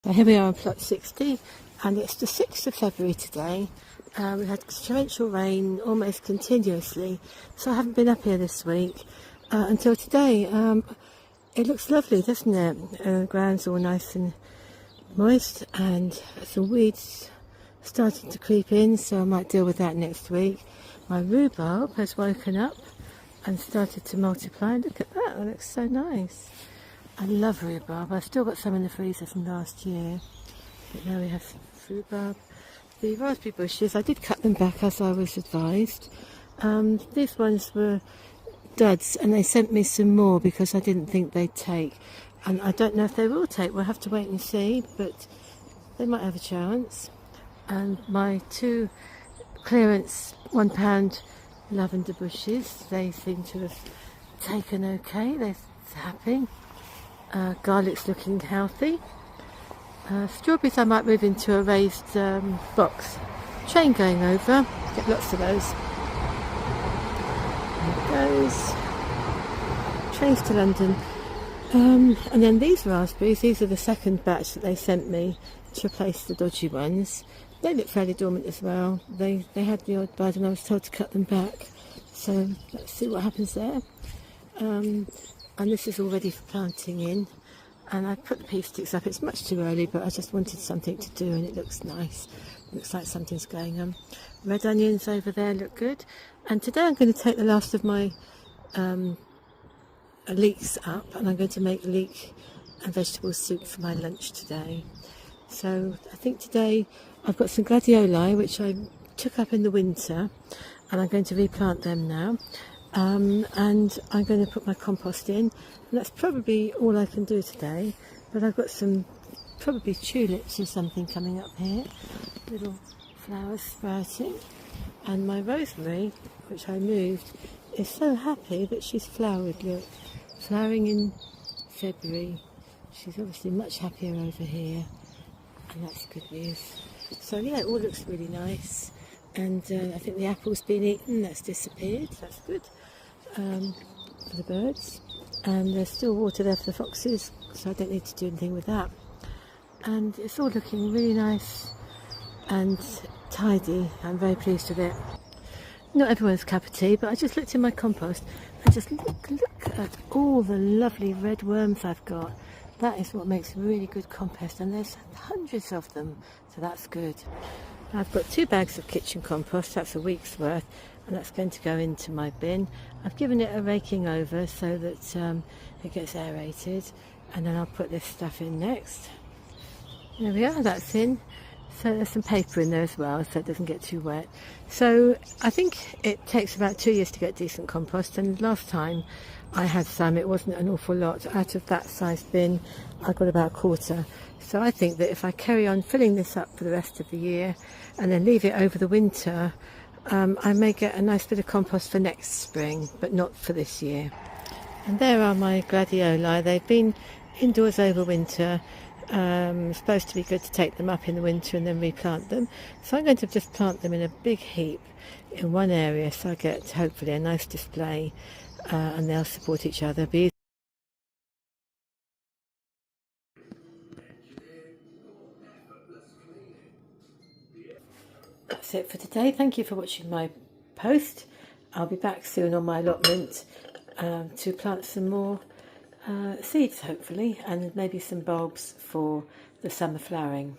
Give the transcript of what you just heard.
Now here we are on plot 60, and it's the 6th of February today. We had torrential rain almost continuously, so I haven't been up here this week until today. It looks lovely, doesn't it? The ground's all nice and moist, and some weeds starting to creep in, so I might deal with that next week. My rhubarb has woken up and started to multiply. Look at that, it looks so nice. I love rhubarb. I've still got some in the freezer from last year, but now we have some rhubarb. The raspberry bushes, I did cut them back as I was advised. These ones were duds, and they sent me some more because I didn't think they'd take, and I don't know if they will take. We'll have to wait and see, but they might have a chance. And my 2 clearance £1 lavender bushes, they seem to have taken okay. They're happy. Garlic's looking healthy. Strawberries I might move into a raised box. Train going over, get lots of those. There it goes. Trains to London. And then these raspberries, these are the second batch that they sent me to replace the dodgy ones. They look fairly dormant as well. They had the odd bud and I was told to cut them back. So let's see what happens there. And this is all ready for planting in. And I put the pea sticks up. It's much too early, but I just wanted something to do, and it looks nice. Looks like something's going on. Red onions over there look good. And today I'm going to take the last of my leeks up, and I'm going to make leek and vegetable soup for my lunch today. So I think today I've got some gladioli, which I took up in the winter, and I'm going to replant them now. And I'm going to put my compost in, and that's probably all I can do today. But I've got some probably tulips or something coming up here, little flowers sprouting, and my rosemary, which I moved, is so happy that she's flowered. Look, flowering in February. She's obviously much happier over here, and that's good news. So yeah, it all looks really nice. And I think the apple's been eaten, that's disappeared, that's good for the birds. And there's still water there for the foxes, so I don't need to do anything with that. And it's all looking really nice and tidy. I'm very pleased with it. Not everyone's cup of tea, but I just looked in my compost and just look at all the lovely red worms I've got. That is what makes really good compost, and there's hundreds of them, so that's good. I've got 2 bags of kitchen compost, that's a week's worth, and that's going to go into my bin. I've given it a raking over so that it gets aerated, and then I'll put this stuff in next. There we are, that's in. So there's some paper in there as well, so it doesn't get too wet. So I think it takes about 2 years to get decent compost, and last time I had some, it wasn't an awful lot. Out of that size bin, I got about a quarter. So I think that if I carry on filling this up for the rest of the year and then leave it over the winter, I may get a nice bit of compost for next spring, but not for this year. And there are my gladioli. They've been indoors over winter. Supposed to be good to take them up in the winter and then replant them. So I'm going to just plant them in a big heap in one area, so I get hopefully a nice display, and they'll support each other. That's it for today. Thank you for watching my post. I'll be back soon on my allotment to plant some more seeds hopefully, and maybe some bulbs for the summer flowering.